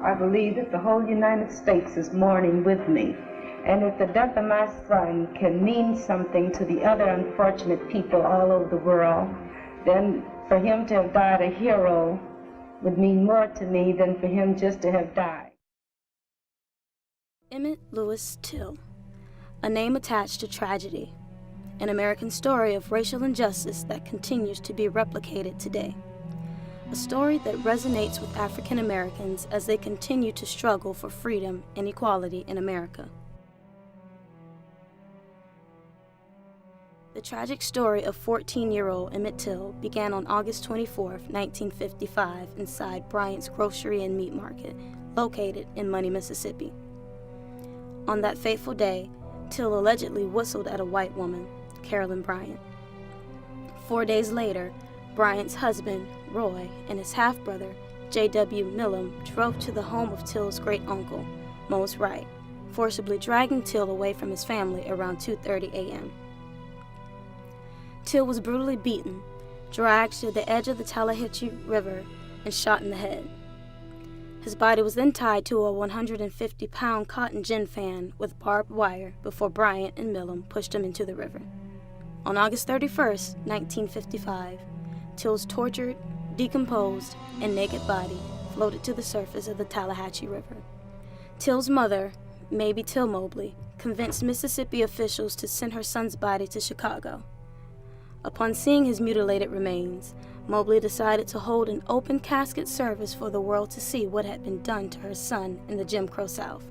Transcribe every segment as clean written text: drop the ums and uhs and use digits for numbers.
I believe that the whole United States is mourning with me. And if the death of my son can mean something to the other unfortunate people all over the world, then for him to have died a hero would mean more to me than for him just to have died. Emmett Lewis Till, a name attached to tragedy, an American story of racial injustice that continues to be replicated today. A story that resonates with African Americans as they continue to struggle for freedom and equality in America. The tragic story of 14-year-old Emmett Till began on August 24, 1955, inside Bryant's Grocery and Meat Market, located in Money, Mississippi. On that fateful day, Till allegedly whistled at a white woman, Carolyn Bryant. 4 days later, Bryant's husband, Roy, and his half-brother, J.W. Millam, drove to the home of Till's great-uncle, Mose Wright, forcibly dragging Till away from his family around 2:30 a.m. Till was brutally beaten, dragged to the edge of the Tallahatchie River, and shot in the head. His body was then tied to a 150-pound cotton gin fan with barbed wire before Bryant and Millam pushed him into the river. On August 31, 1955, Till's tortured, decomposed, and naked body floated to the surface of the Tallahatchie River. Till's mother, Mabie Till Mobley, convinced Mississippi officials to send her son's body to Chicago. Upon seeing his mutilated remains, Mobley decided to hold an open casket service for the world to see what had been done to her son in the Jim Crow South.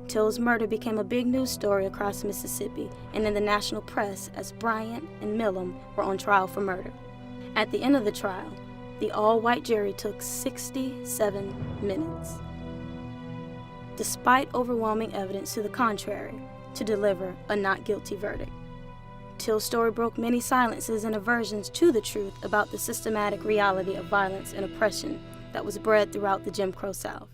Till's murder became a big news story across Mississippi and in the national press as Bryant and Millam were on trial for murder. At the end of the trial, the all-white jury took 67 minutes, despite overwhelming evidence to the contrary, to deliver a not guilty verdict. Till's story broke many silences and aversions to the truth about the systematic reality of violence and oppression that was bred throughout the Jim Crow South.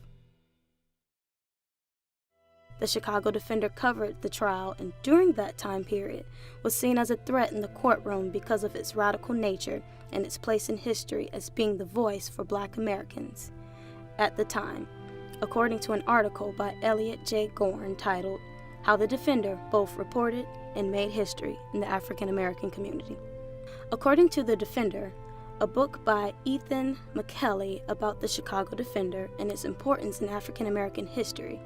The Chicago Defender covered the trial and during that time period was seen as a threat in the courtroom because of its radical nature and its place in history as being the voice for Black Americans at the time, according to an article by Elliot J. Gorn titled, "How the Defender Both Reported and Made History in the African American Community." According to the Defender, a book by Ethan McKelly about the Chicago Defender and its importance in African American history,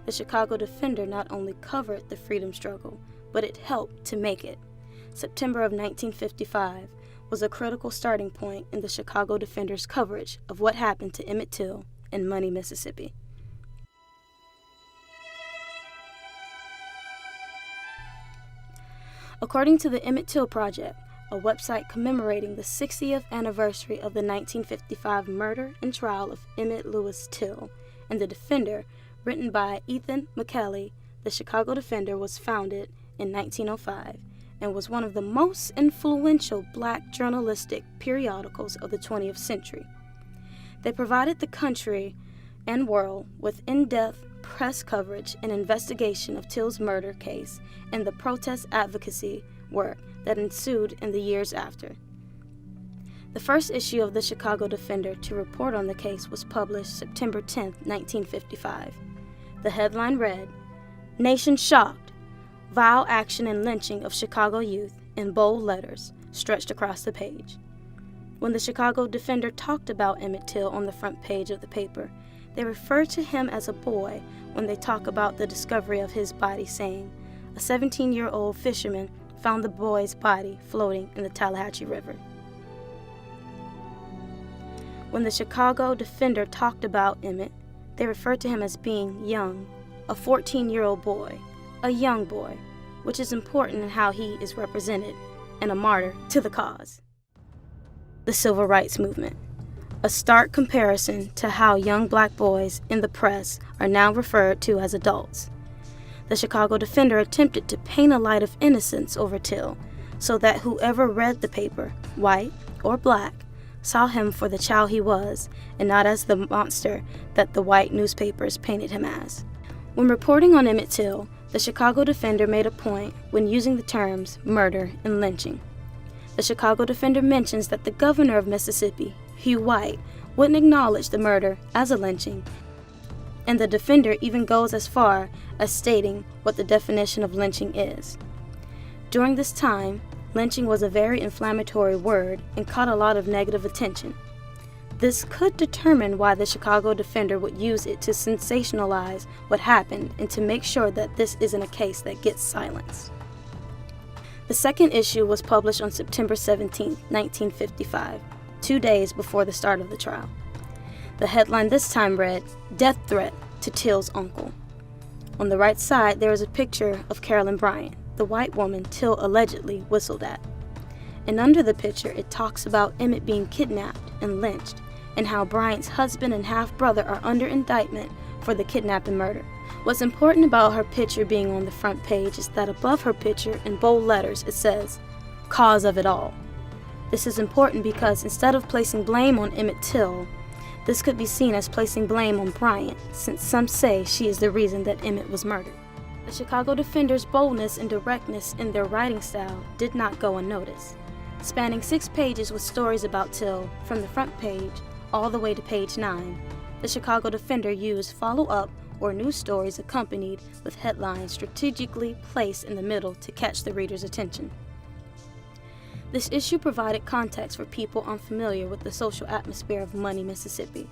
the Chicago Defender not only covered the freedom struggle, but it helped to make it. September of 1955 was a critical starting point in the Chicago Defender's coverage of what happened to Emmett Till in Money, Mississippi. According to the Emmett Till Project, a website commemorating the 60th anniversary of the 1955 murder and trial of Emmett Lewis Till, and the Defender, written by Ethan McKelly, the Chicago Defender was founded in 1905 and was one of the most influential Black journalistic periodicals of the 20th century. They provided the country and world with in-depth press coverage and investigation of Till's murder case and the protest advocacy work that ensued in the years after. The first issue of the Chicago Defender to report on the case was published September 10, 1955. The headline read, "Nation Shocked, Vile Action and Lynching of Chicago Youth," in bold letters stretched across the page. When the Chicago Defender talked about Emmett Till on the front page of the paper, they referred to him as a boy when they talk about the discovery of his body, saying, "A 17-year-old fisherman found the boy's body floating in the Tallahatchie River." When the Chicago Defender talked about Emmett, they referred to him as being young, a 14-year-old boy, a young boy, which is important in how he is represented, and a martyr to the cause. The Civil Rights Movement. A stark comparison to how young Black boys in the press are now referred to as adults. The Chicago Defender attempted to paint a light of innocence over Till, so that whoever read the paper, white or Black, saw him for the child he was, and not as the monster that the white newspapers painted him as. When reporting on Emmett Till, the Chicago Defender made a point when using the terms murder and lynching. The Chicago Defender mentions that the governor of Mississippi, Hugh White, wouldn't acknowledge the murder as a lynching and the defender even goes as far as stating what the definition of lynching is. During this time, lynching was a very inflammatory word and caught a lot of negative attention. This could determine why the Chicago Defender would use it to sensationalize what happened and to make sure that this isn't a case that gets silenced. The second issue was published on September 17, 1955, 2 days before the start of the trial. The headline this time read, "Death Threat to Till's Uncle." On the right side, there is a picture of Carolyn Bryant, the white woman Till allegedly whistled at. And under the picture, it talks about Emmett being kidnapped and lynched, and how Bryant's husband and half-brother are under indictment for the kidnap and murder. What's important about her picture being on the front page is that above her picture, in bold letters, it says, "Cause of it all." This is important because instead of placing blame on Emmett Till, this could be seen as placing blame on Bryant, since some say she is the reason that Emmett was murdered. The Chicago Defender's boldness and directness in their writing style did not go unnoticed. Spanning 6 pages with stories about Till, from the front page all the way to page 9, the Chicago Defender used follow-up or news stories accompanied with headlines strategically placed in the middle to catch the reader's attention. This issue provided context for people unfamiliar with the social atmosphere of Money, Mississippi.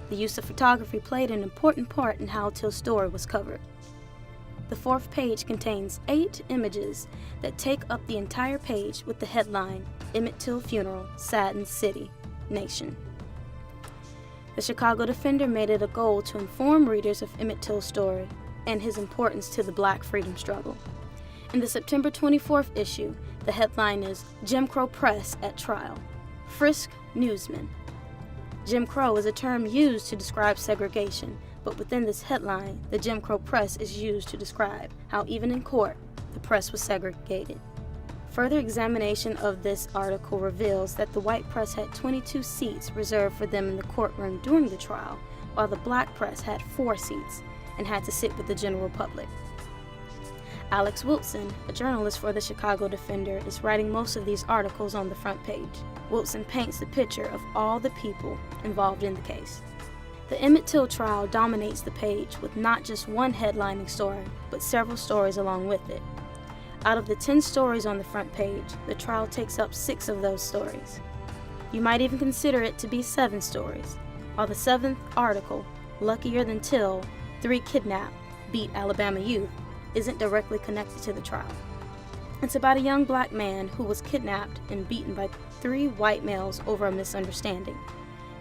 The use of photography played an important part in how Till's story was covered. The 4th page contains 8 images that take up the entire page with the headline, "Emmett Till Funeral, Saddens City, Nation." The Chicago Defender made it a goal to inform readers of Emmett Till's story and his importance to the Black freedom struggle. In the September 24th issue, the headline is "Jim Crow Press at Trial. Frisk Newsman." Jim Crow is a term used to describe segregation, but within this headline, the Jim Crow press is used to describe how even in court, the press was segregated. Further examination of this article reveals that the white press had 22 seats reserved for them in the courtroom during the trial, while the black press had 4 seats and had to sit with the general public. Alex Wilson, a journalist for the Chicago Defender, is writing most of these articles on the front page. Wilson paints a picture of all the people involved in the case. The Emmett Till trial dominates the page with not just one headlining story, but several stories along with it. Out of the 10 stories on the front page, the trial takes up 6 of those stories. You might even consider it to be 7 stories, while the 7th article, "Luckier Than Till, 3 Kidnapped, Beat Alabama Youth," isn't directly connected to the trial. It's about a young black man who was kidnapped and beaten by 3 white males over a misunderstanding.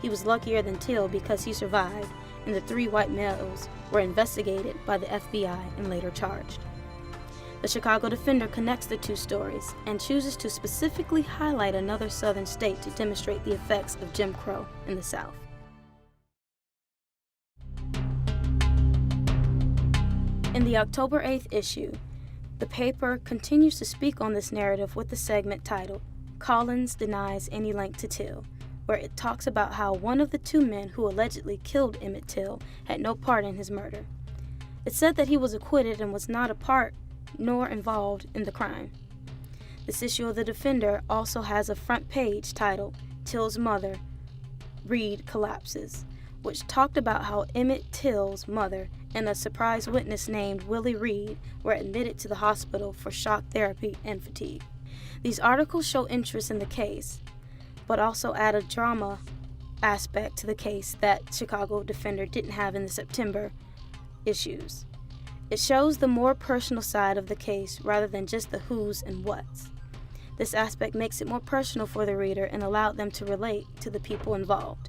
He was luckier than Till because he survived, and the 3 white males were investigated by the FBI and later charged. The Chicago Defender connects the 2 stories and chooses to specifically highlight another southern state to demonstrate the effects of Jim Crow in the South. In the October 8th issue, the paper continues to speak on this narrative with the segment titled, "Collins Denies Any Link to Till," where it talks about how one of the 2 men who allegedly killed Emmett Till had no part in his murder. It said that he was acquitted and was not a part nor involved in the crime. This issue of the Defender also has a front page titled, "Till's Mother, Reed Collapses," which talked about how Emmett Till's mother and a surprise witness named Willie Reed were admitted to the hospital for shock therapy and fatigue. These articles show interest in the case, but also add a drama aspect to the case that Chicago Defender didn't have in the September issues. It shows the more personal side of the case rather than just the who's and what's. This aspect makes it more personal for the reader and allowed them to relate to the people involved.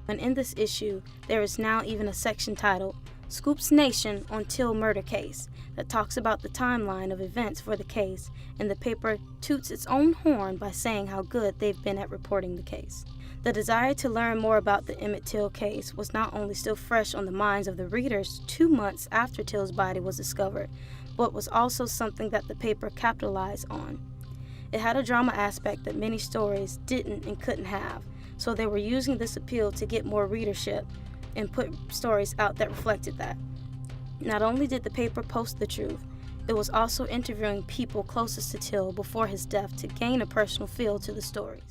And in this issue, there is now even a section titled, "Scoops Nation on Till Murder Case," that talks about the timeline of events for the case, and the paper toots its own horn by saying how good they've been at reporting the case. The desire to learn more about the Emmett Till case was not only still fresh on the minds of the readers 2 months after Till's body was discovered, but was also something that the paper capitalized on. It had a drama aspect that many stories didn't and couldn't have, so they were using this appeal to get more readership and put stories out that reflected that. Not only did the paper post the truth, it was also interviewing people closest to Till before his death to gain a personal feel to the stories.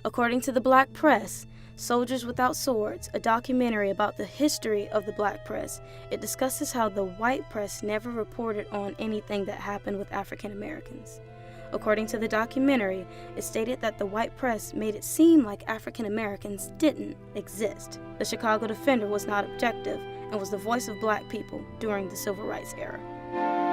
According to the Black Press, Soldiers Without Swords, a documentary about the history of the Black press, it discusses how the white press never reported on anything that happened with African Americans. According to the documentary, it stated that the white press made it seem like African Americans didn't exist. The Chicago Defender was not objective and was the voice of Black people during the Civil Rights era.